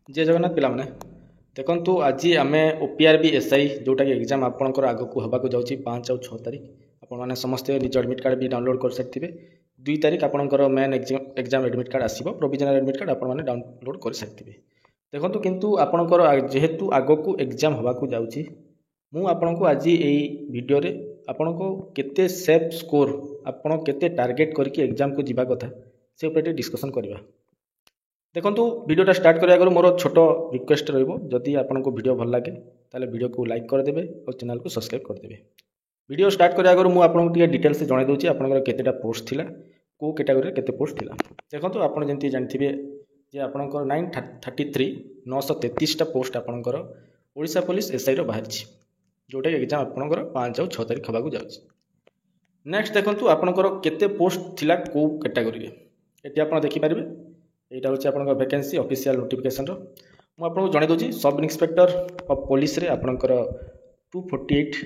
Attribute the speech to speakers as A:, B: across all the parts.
A: जय जगन्नाथ पिलाने देखु आज आम ओपीआरबी एसआई जोटा कि एग्जाम आपंकर आग को हवाक जाऊँगी 5 और 6 तारीख आपने समस्ते निज एडमिट कार्ड भी डाउनलोड कर सारी 2 तारीख आपंकर मेन एग्जाम एडमिट कार्ड आसो प्रोविजनल एडमिट कार्ड आपने डाउनलोड कर सारी देखो किंतु आपंकर जेहेतु आग को एग्जाम हवाक जाऊँगी मुझे आज यही वीडियो आपण को केते सेफ स्कोर आपण केते टार्गेट करके एग्जाम को जीवा कथा से ऊपर डिस्कसन करवा। देखो वीडियोटा स्टार्ट करने आगे मोर छोट रिक्वेस्ट रही आपको वीडियो भल लगे ताले वीडियो को लाइक करदे और चैनल को सब्सक्राइब करदे। वीडियो स्टार्ट करने आगे मुझे डिटेल्स जन दूसरी आपंकर केतेटा पोस्ट थिला को कैटेगरी केते पोस्ट थिला। देखो आप जमी जानते जे आपंकर 933 933टा पोस्ट आपंकर ओडिशा पुलिस एसआई बाहरी जोटा एग्जाम आपंकर 5 और 6 तारीख हवाक जाऊँगी। नेक्स्ट देखो आपंकर केते पोस्ट थिला को कैटेगरी ये आप देखिपारे यहाँ हूँ आप वैकेंसी ऑफिशियल नोटिफिकेशन मुझे जन दूसरी सब इन्स्पेक्टर ऑफ पुलिस रे आपंकर 248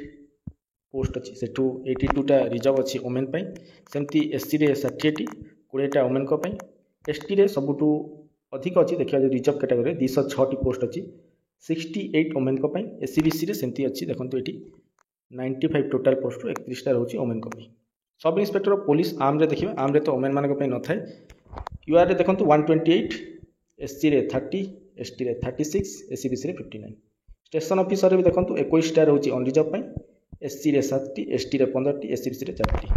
A: पोस्ट अच्छी से 82टा रिजर्व अच्छी ओमेन सेमती एससी रे 60टी 20टा ओमेन एसटी रे सबुठ अधिक अच्छी देखा रिजर्व कैटेगरी 206टी पोस्ट अच्छी 68 ओमेन एससीबीसी रे सेमती अच्छी देखो ये 95 टोटाल पोस्ट 31टा रोचे women sub inspector of police arm रे देखिए आर्म रे तो ओमेन मान न थाए यूआर रे देखो 128 एससी रे 30 एसटी रे 36 एससीबीसी रे 59 स्टेशन ऑफिसर भी देखो 21टा रोचे ऑन रिजर्व एससी रे 7टी एसटी रे 15टी एससीबीसी रे 4टी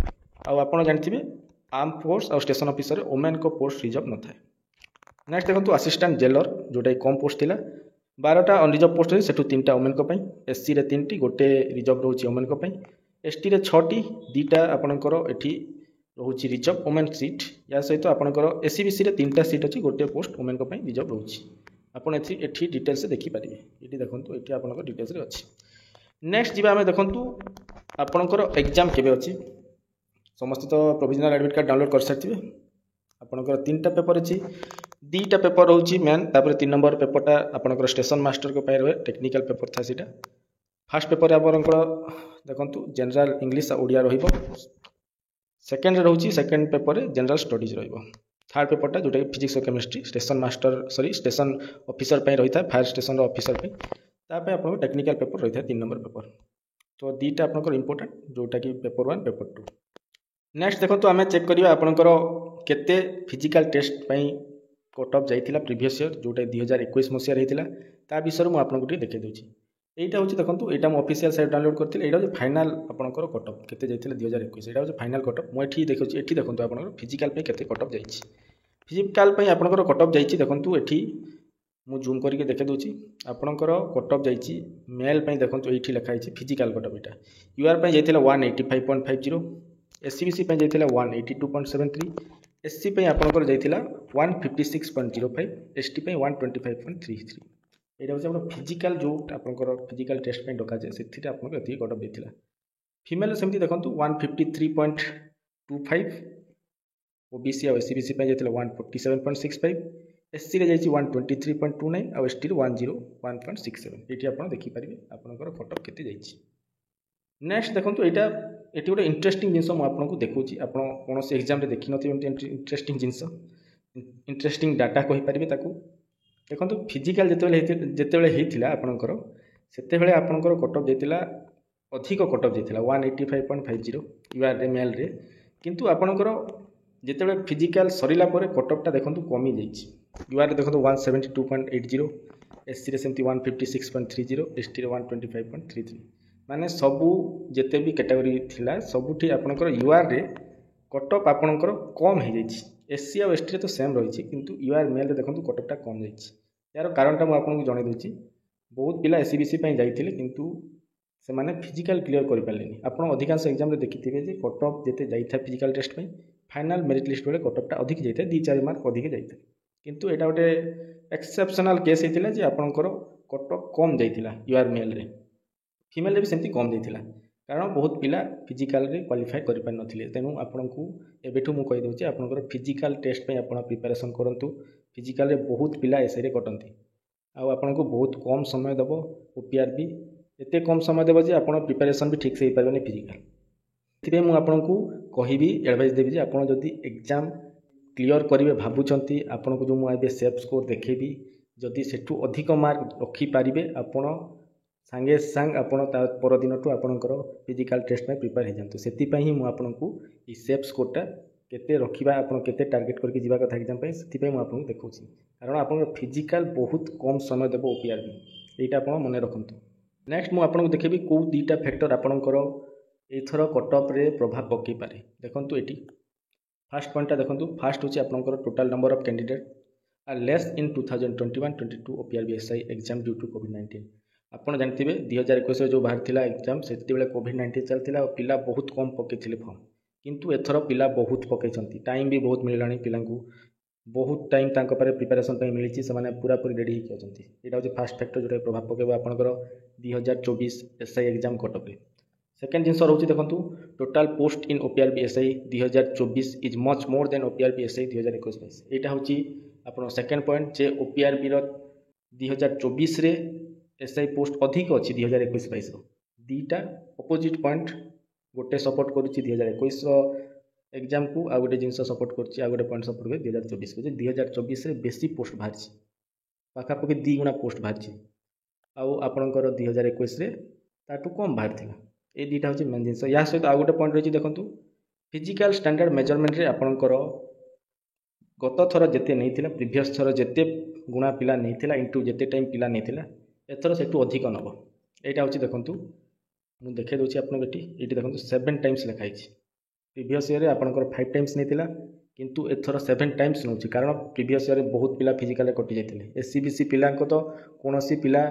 A: आप जानते आर्म फोर्स और स्टेशन ऑफिसर ओमेन को पोस्ट रिजर्व न थाए। नेक्स्ट देखो असिस्टेंट जेलर जोटा कम पोस्ट थिला 12टा ऑन रिजर्व पोस्ट से 3टा ओमेन एससी रे 3टी गोटे रिजर्व रोचे ओमेन एसटी रे 6टी 2टा आपणकर एठी रोचे रिजर्व ओमेन सीट या सहित आपणकर एससीबीसी रे 3टा सीट अच्छी गोटे पोस्ट ओमेन रिजर्व रोचे आपड़ एठी डिटेल्स देखिपारे ये देखो ये आपंकर डिटेल्स अच्छी। नेक्स्ट जी आम देखूँ आपणकर एग्जाम केबे अच्छी समस्त तो प्रोविजनल एडमिट कार्ड डाउनलोड कर सारी आपणकर 3टा पेपर अच्छी 2टा पेपर रोचे मेन तापर 3 नंबर पेपरटा आपणकर स्टेशन मास्टर को रहे टेक्निकल पेपर था सीटा फास्ट पेपर आपणकर देखो जनरल इंग्लिश ओडिया रहिबो सेकेंड रोचे second paper general studies third पेपरटा जोटा फिजिक्स और chemistry station master sorry station officer रही था फायर स्टेशन ऑफिसर आप टेक्निकल पेपर रही है 3 नंबर पेपर तो 2टा आपंकर इंपोर्टेंट जोटा कि पेपर 1 पेपर 2। नेक्स्ट देखो तो आम चेक करिया आपंकर केते फिजिकल टेस्ट कट ऑफ जाइथिला प्रीवियस ईयर जोटा 2021 मसीह रही ता विषय मुझे आपको देखा दूसरी यहाँ हूँ देखो यहाँ मुझे ऑफिशियल साइट डाउनलोड करती यहाँ हूँ फाइनाल आपंकर कट ऑफ केते जाइथिला 2021 यहाँ हूँ फाइनाल कट ऑफ मुझे देखो ये देखो आप फिजिकल केते कट ऑफ जाइए फिजिकल आपंकर कट ऑफ जाइए देखो ये मु जूम करके देखे दूसरी आपंकर कट ऑफ जाइए मेल देखो ये लिखाई फिजिकल कट ऑफ यहाँ यूआर जाइए 185.50 एससीबीसी जाइए 182.73 एससी आपंकर जाइए 156.05 एसटी 125.33 यहाँ हूँ आप फिजिकल जो आपंकर फिजिकल टेस्ट डका जाए से आपको ये कट ऑफ देता फीमेल सेमती देखो 153.25 ओबीसी और एससीबीसी जाइए 147.65 एससी रे जाइए 123.29 और एसटी 101.67 ये आप देखिपारे आपंकर कट ऑफ केते जाइए। नेक्स्ट देखो यहाँ ये गोटे इंटरेस्टिंग जिनस मुझे देखूँ आप कौन से एग्जाम देखी नथिबे इंटरेस्टिंग जिनस इंटरेस्टिंग डाटा कहींपारे देखो फिजिकल जितेबाला होता आपंकर से आपंकर कट ऑफ जाइए अधिक कट ऑफ जाइए 185.50 यूआर मेल रे किंतु आपंकर जितेबाला फिजिकल सरला कट ऑफ टा देखो कमी जाइए यूआर देखो 172.80 एससी रे सेमती 156.30 एसटी रे 125.33 माने सबू जिते भी कैटेगरी थिला सबुठी आपंकर यूआर रे कट ऑफ आपंकर कम हो जाइए एससी और एसटी तो सेम रही किंतु यूआर मेल रे देखो कट ऑफ टा कम जाइए यार कारणटा मुझे आपको जन दूसरी बहुत पिला एससीबीसी जाइए किंतु से माने फिजिकल क्लियर कर पारे आप अधिकांश एग्जाम रे देखिथिबे जे कट ऑफ जेते जाइथा physical test final merit list बेले कट ऑफ टा अधिक जाइए 2-4 मार्क अधिक जाइए किंतु एटा गोटे एक्सेप्शनल केस होता है आपंकर कट ऑफ कम जाइए यूआर मेल रे फीमेल भी सेमती कम जाइए कारण बहुत पिला फिजिकल रे क्वालिफाई कर पारि नथिले तेणु आपको एबेठू मु कहि दउछि आपनकर फिजिकल टेस्ट पे आपण प्रिपरेशन करंतु फिजिकल रे बहुत पिला एसए रे कटंती आपको बहुत कम समय देव ओपीआरबी एते कम समय देव जे आपण प्रिपरेशन भी ठीक से हो पारे फिजिकल मुझे आपको कहि एडवाइस देवी आपड़ जदि एग्जाम क्लियर करेंगे भावुंट आपको जो मुझे सेफ स्कोर देखेबी जदि सेठू अधिक मार्क रखिपारे आपण सांगे सांग आपण ता परदिनठू आपणकर फिजिकल टेस्ट में प्रिपेयर हो जातु से मुझे ये सेफ स्कोरटा केते रखा आप केते टार्गेट करके जीवा कथा एग्जाम से मुझे देखा कारण आप फिजिकल बहुत कम समय देव ओपीआरबी यहाँ आप मन रखु। नेक्स्ट मुझे देखेबी कौ दुईटा फैक्टर आपणकर एथर कटअप रे प्रभाव पकई पारे देखूँ ये फास्ट पॉइंटा देखूँ फास्ट हूँ आपंकर total number of candidate are less in 2021-22 OPRB SI exam due to कोविड-19 आपड़ जानते 2021 जो बाहर एग्जाम से कोविड-19 चलता और पिला बहुत कम पकई फॉर्म किंतु एथर पिला बहुत पकई टाइम भी बहुत मिललानी पिला बहुत टाइम तांको प्रिपेरेसन मिली से पूरा पूरी रेडी होती यहाँ हूँ फास्ट फैक्टर जो प्रभाव पकेब आपंकर 2024 एसआई एग्जाम कटअप रे। सेकेंड जिनस रोचे देखूँ total post in OPRB SI 2024 is much more than OPRB SI 2021 यहाँ हूँ आप सेकेंड पॉइंट जे ओपीआरबी 2024 रे एसआई पोस्ट अधिक अच्छी 2021-22 दीटा अपोजिट पॉइंट गोटे सपोर्ट करुच्ची 2021 एग्जाम को आ गोटे जिनस सपोर्ट करुच्ची आ गोटे पॉइंट सपोर्ट कर 2024 को 2024 रे बेसी पोस्ट बाहरी पाखापाखि 2 गुणा पोस्ट बाहरी आपणकर 2021 रे ताठू कम बाहर था ये दुटा हूँ मेन जिन या सहित आ गोटे पॉइंट रही देखूँ फिजिकल स्टैंडर्ड मेजरमेंट रे आपणकर गत थर जिते नहीं प्रीवियस थर जिते गुणा पिला नहीं इंटू जिते टाइम पिला नहीं एथर से अधिक नब यहाँ हूँ देखूँ मुझे देखे दूसरी आपको ये देखो 7 टाइम्स लिखाई प्रीवियस ईयर आपंकर 5 टाइम्स नहीं किंतु एथर 7 टाइम्स नौ कारण प्रीवियस ईयर बहुत पिला फिजिकल कटि जाते एससीबीसी पिला तो कौन पिला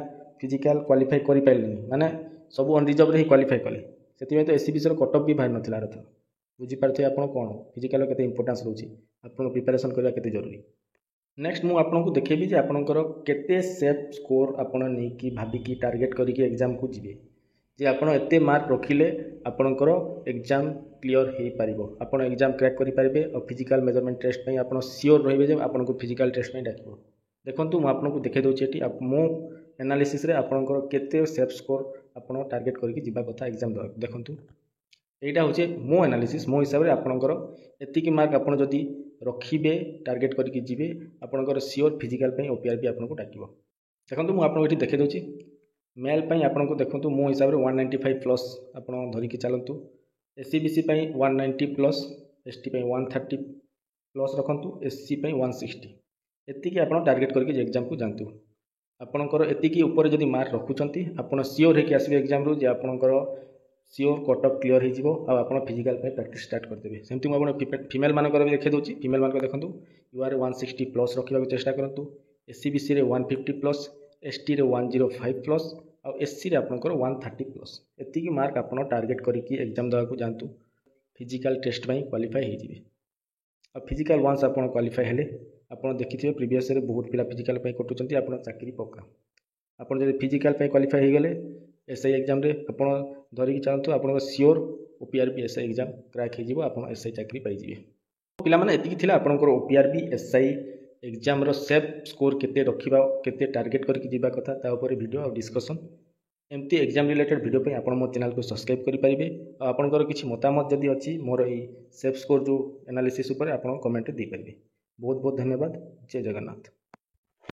A: फिजिकल क्वालिफाई कर पारे माने सब अनरिजर्व ही क्वालिफाई कले से तो एससीबीसी कटअप भी बाहर नाला रथ बुझीपारे आप कौन फिजिकल के इंपोर्टान्स रोचे आप प्रिपेरेसन करवा के जरूरी। नेक्स्ट मुझे आपको देखेबी जे आपणकर केते सेफ स्कोर आपण नहीं भाविकी टार्गेट करके एग्जाम को जीवे जे आपण एते मार्क रखिले आपणकर एग्जाम क्लियर हो पारिबो आपण एग्जाम क्रैक करि पारिबे और फिजिकल मेजरमेंट टेस्ट में आपण सियोर रहिबे जे आपनको फिजिकल टेस्ट में डाकिबो देखंतु मु आपनको देखे दोछि एटी मो एनालिसिस रे आपणकर केते सेफ स्कोर आपण टार्गेट करके जीवा कथा एग्जाम देखंतु यहाँ हूँ मो एनालिसिस मो हिसाब से आपणकर एतिकी मार्क आपण जदि रखिबे टार्गेट करके जीवे आपणकर सियोर फिजिकल ओपीआरबी आपको डाकिबो देखो मुझे आपको देखे दूसरी मेल आपको देखो मो हिसाब से 195 प्लस आप धरिकी चलतु एससीबीसी 190 प्लस एसटी 130 प्लस रखु एससी 160 एतिकी आप टार्गेट करके एग्जाम को जातु आपणकर एतिकी ऊपर जदि मार्क रखुंट आप सियोर होकर आसबे एग्जाम रू जे आपणकर सियोर कटअप क्लियर हो आप फिजिकल प्रैक्टिस स्टार्ट करदेवे सेमती मुझे फीमेल मानक भी देखे दूसरी फीमेल मानक देखो यू आर 160 प्लस रखा चेष्टा करूँ एससीबीसी 150 प्लस एसटी 105 प्लस और एससी रे आपनकर 130 प्लस एतिकी मार्क आप टार्गेट करके एग्जाम देवाक जातु फिजिकल टेस्ट में क्वालिफाई हो जाए और फिजिकल वन्स आप क्वालिफाई हेले आप देखिए प्रीवियस रे बहुत पिला फिजिकल कटुच्च आप चाकरी पक्का आप फिजिकल क्वालिफाई हो गले एसआई एग्जाम रे आप धरिकी चलतु आप सियोर ओपीआरबी एसआई एग्जाम क्रैक हो आप एसआई चाकरी पाइबे पिला माने एतिकी थिला आपनकर ओपीआरबी एसआई एग्जाम रो सेफ स्कोर केते रखिबा केते टार्गेट करके जीवा कथा ता ऊपर वीडियो और डिस्कशन एमती एग्जाम रिलेटेड वीडियो पे आपण मो चैनल को सब्सक्राइब करि परिबे और आपनकर किछि मतामत जदि अछि मोर ई सेफ स्कोर जो एनालिसिस ऊपर आपण कमेंट दे परिबे। बहुत बहुत धन्यवाद। जय जगन्नाथ।